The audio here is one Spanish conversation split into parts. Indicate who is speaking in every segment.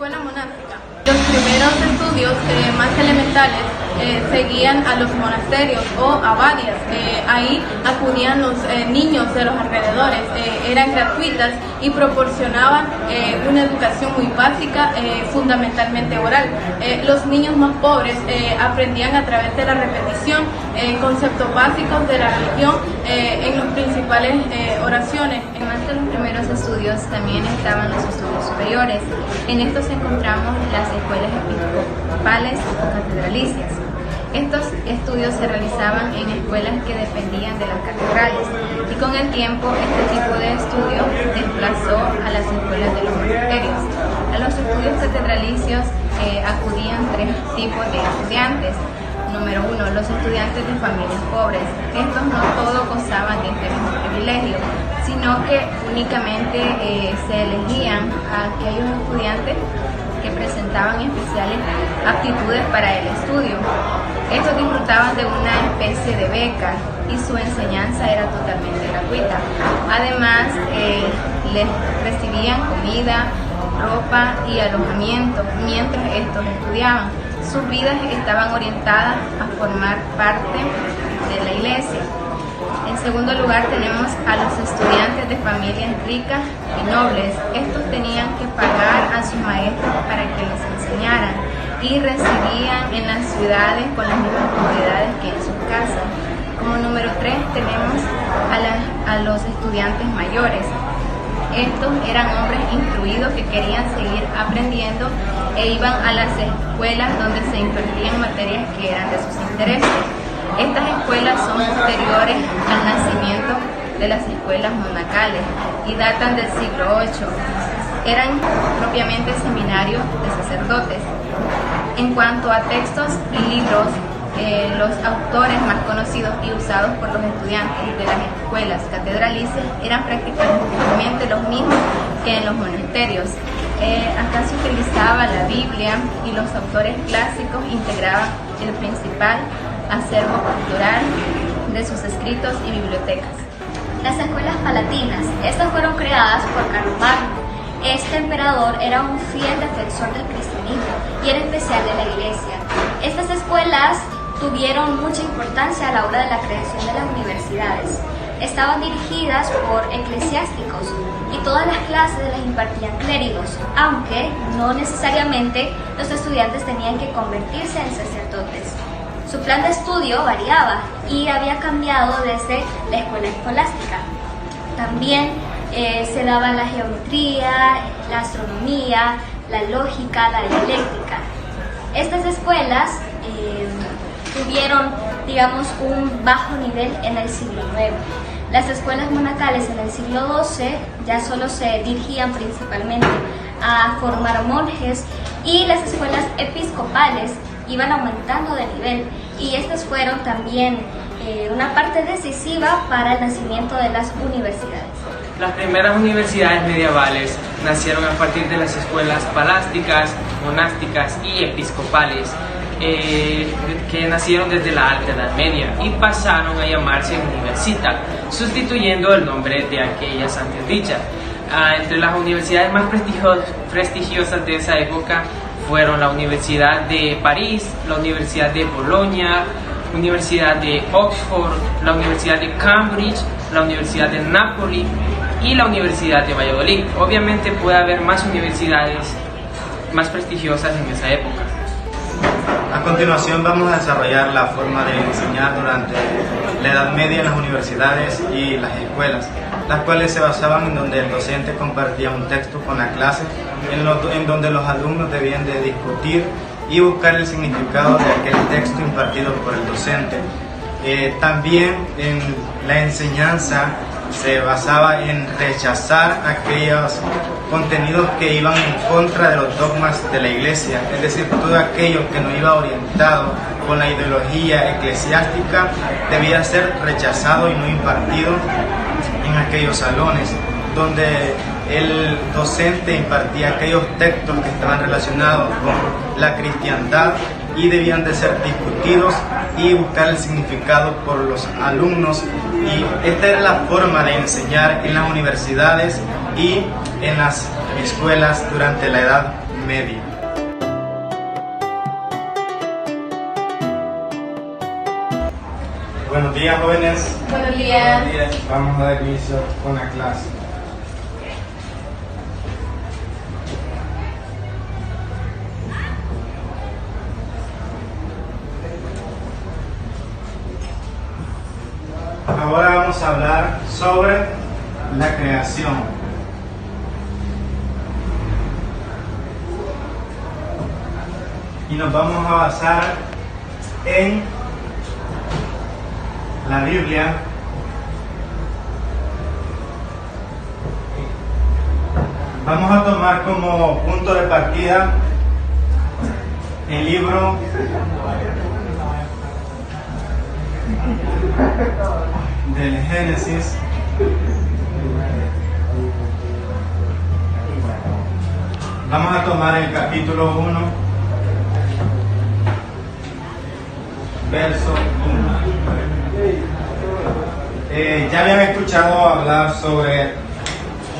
Speaker 1: escuela monástica. Los primeros estudios más elementales seguían a los monasterios o abadías. Ahí acudían los niños de los alrededores, eran gratuitas y proporcionaban una educación muy básica, fundamentalmente oral. Los niños más pobres aprendían a través de la repetición conceptos básicos de la religión en las principales oraciones.
Speaker 2: Además de los primeros estudios, también estaban los estudios superiores. En estos encontramos las escuelas episcopales o catedralicias. Estos estudios se realizaban en escuelas que dependían de las catedrales y con el tiempo este tipo de estudio desplazó a las escuelas de los monasterios. A los estudios catedralicios acudían tres tipos de estudiantes. Número 1, los estudiantes de familias pobres. Estos no todos gozaban de este mismo privilegio, sino que únicamente se elegían a aquellos estudiantes que presentaban especiales aptitudes para el estudio. Estos disfrutaban de una especie de beca y su enseñanza era totalmente gratuita. Además, les recibían comida, ropa y alojamiento mientras estos estudiaban. Sus vidas estaban orientadas a formar parte de la iglesia. En segundo lugar tenemos a los estudiantes de familias ricas y nobles. Estos tenían que pagar a sus maestros para que les enseñaran y residían en las ciudades con las mismas comodidades que en sus casas. Como número 3 tenemos a los estudiantes mayores. Estos eran hombres instruidos que querían seguir aprendiendo e iban a las escuelas donde se impartían materias que eran de sus intereses. Estas escuelas son posteriores al nacimiento de las escuelas monacales y datan del siglo VIII. Eran propiamente seminarios de sacerdotes. En cuanto a textos y libros, los autores más conocidos y usados por los estudiantes de las escuelas catedralicias eran prácticamente los mismos que en los monasterios. Acá se utilizaba la Biblia y los autores clásicos integraban el principal acervo cultural de sus escritos y bibliotecas.
Speaker 3: Las escuelas palatinas, estas fueron creadas por Carlomagno. Este emperador era un fiel defensor del cristianismo y era especial de la iglesia. Estas escuelas tuvieron mucha importancia a la hora de la creación de las universidades. Estaban dirigidas por eclesiásticos y todas las clases las impartían clérigos, aunque no necesariamente los estudiantes tenían que convertirse en sacerdotes. Su plan de estudio variaba y había cambiado desde la escuela escolástica. También se daba la geometría, la astronomía, la lógica, la dialéctica. Estas escuelas tuvieron, digamos, un bajo nivel en el siglo IX. Las escuelas monacales en el siglo XII ya solo se dirigían principalmente a formar monjes y las escuelas episcopales iban aumentando de nivel y estas fueron también una parte decisiva para el nacimiento de las universidades.
Speaker 4: Las primeras universidades medievales nacieron a partir de las escuelas palásticas, monásticas y episcopales que nacieron desde la Alta Edad Media y pasaron a llamarse universitas, sustituyendo el nombre de aquellas antes dichas. Entre las universidades más prestigiosas de esa época fueron la Universidad de París, la Universidad de Bolonia, la Universidad de Oxford, la Universidad de Cambridge, la Universidad de Nápoles y la Universidad de Valladolid. Obviamente puede haber más universidades más prestigiosas en esa época.
Speaker 5: A continuación vamos a desarrollar la forma de enseñar durante la Edad Media en las universidades y las escuelas, las cuales se basaban en donde el docente compartía un texto con la clase, en donde los alumnos debían de discutir y buscar el significado de aquel texto impartido por el docente. También en la enseñanza se basaba en rechazar aquellos contenidos que iban en contra de los dogmas de la iglesia, es decir, todo aquello que no iba orientado con la ideología eclesiástica debía ser rechazado y no impartido en aquellos salones, donde el docente impartía aquellos textos que estaban relacionados con la cristiandad y debían de ser discutidos y buscar el significado por los alumnos, y esta era la forma de enseñar en las universidades y en las escuelas durante la Edad Media. Buenos días, jóvenes.
Speaker 1: Buenos días.
Speaker 5: Vamos a dar inicio con la clase. Ahora vamos a hablar sobre la creación. Y nos vamos a basar en la Biblia, vamos a tomar como punto de partida el libro del Génesis, vamos a tomar el capítulo 1, verso 1. Ya habían escuchado hablar sobre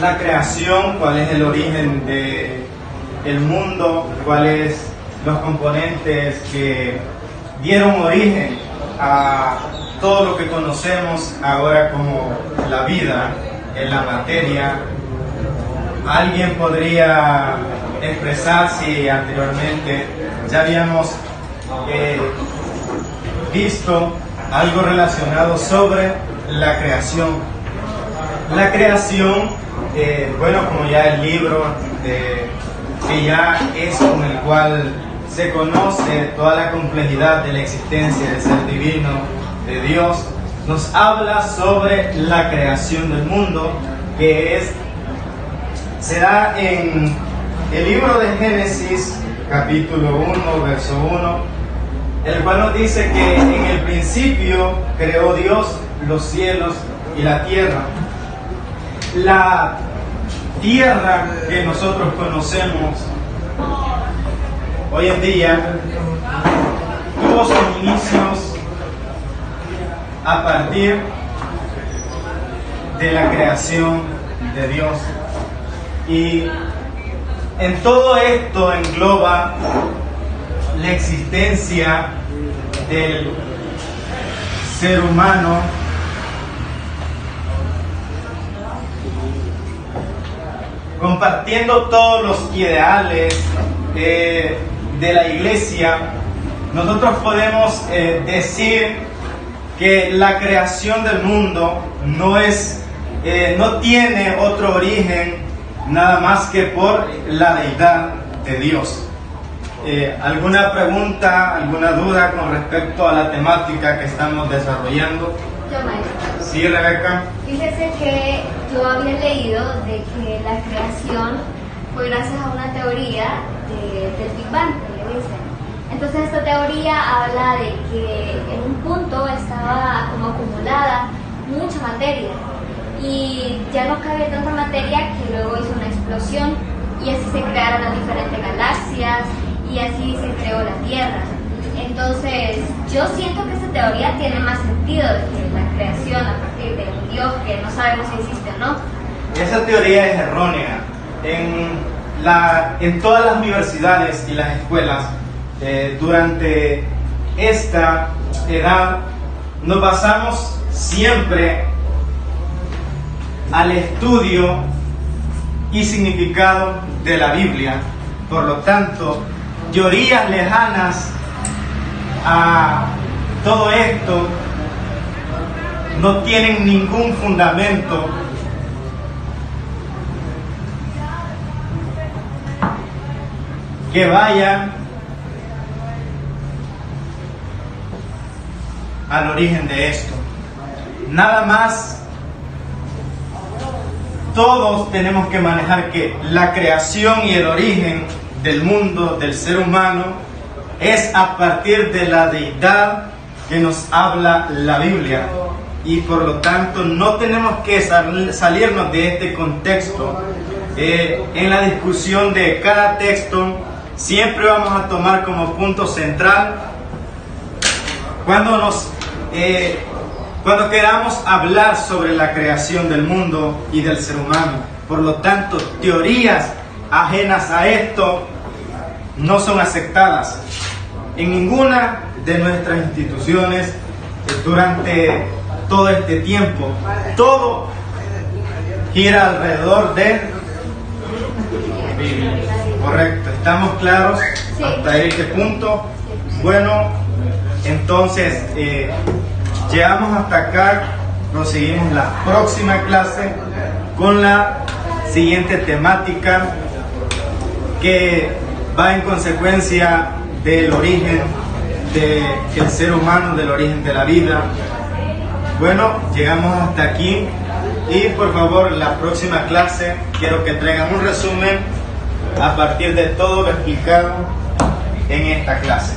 Speaker 5: la creación, cuál es el origen del mundo, cuáles los componentes que dieron origen a todo lo que conocemos ahora como la vida, en la materia. Alguien podría expresar si anteriormente ya habíamos visto algo relacionado sobre la creación. La creación, bueno, como ya el libro que ya es con el cual se conoce toda la complejidad de la existencia del ser divino, de Dios, nos habla sobre la creación del mundo, que se da en el libro de Génesis, capítulo 1, verso 1, el cual nos dice que en el principio creó Dios los cielos y la tierra. La tierra que nosotros conocemos hoy en día tuvo sus inicios a partir de la creación de Dios. Y en todo esto engloba la existencia del ser humano, compartiendo todos los ideales de la iglesia. Nosotros podemos decir que la creación del mundo no tiene otro origen nada más que por la deidad de Dios. ¿Alguna pregunta, alguna duda con respecto a la temática que estamos desarrollando?
Speaker 3: Yo, maestro.
Speaker 5: Sí, Rebeca.
Speaker 3: Fíjese que yo había leído de que la creación fue gracias a una teoría del Big Bang, que le dicen. Entonces esta teoría habla de que en un punto estaba como acumulada mucha materia y ya no cabía tanta materia que luego hizo una explosión y así se crearon las diferentes galaxias y así se creó la Tierra. Entonces yo siento que esta teoría tiene más sentido de que la creación a partir de un Dios que no sabemos si existe o no.
Speaker 5: Esa teoría es errónea. En todas las universidades y las escuelas, durante esta edad, nos basamos siempre al estudio y significado de la Biblia. Por lo tanto, teorías lejanas a todo esto no tienen ningún fundamento que vaya al origen de esto. Nada más, todos tenemos que manejar que la creación y el origen del mundo, del ser humano, es a partir de la deidad que nos habla la Biblia. Y por lo tanto no tenemos que salirnos de este contexto. En la discusión de cada texto siempre vamos a tomar como punto central cuando queramos hablar sobre la creación del mundo y del ser humano. Por lo tanto, teorías ajenas a esto no son aceptadas en ninguna de nuestras instituciones durante todo este tiempo. Todo gira alrededor de... Correcto, ¿estamos claros hasta este punto? Bueno, entonces llegamos hasta acá, proseguimos la próxima clase con la siguiente temática que va en consecuencia del origen del ser humano, del origen de la vida. Bueno, llegamos hasta aquí y por favor la próxima clase quiero que traigan un resumen a partir de todo lo explicado en esta clase.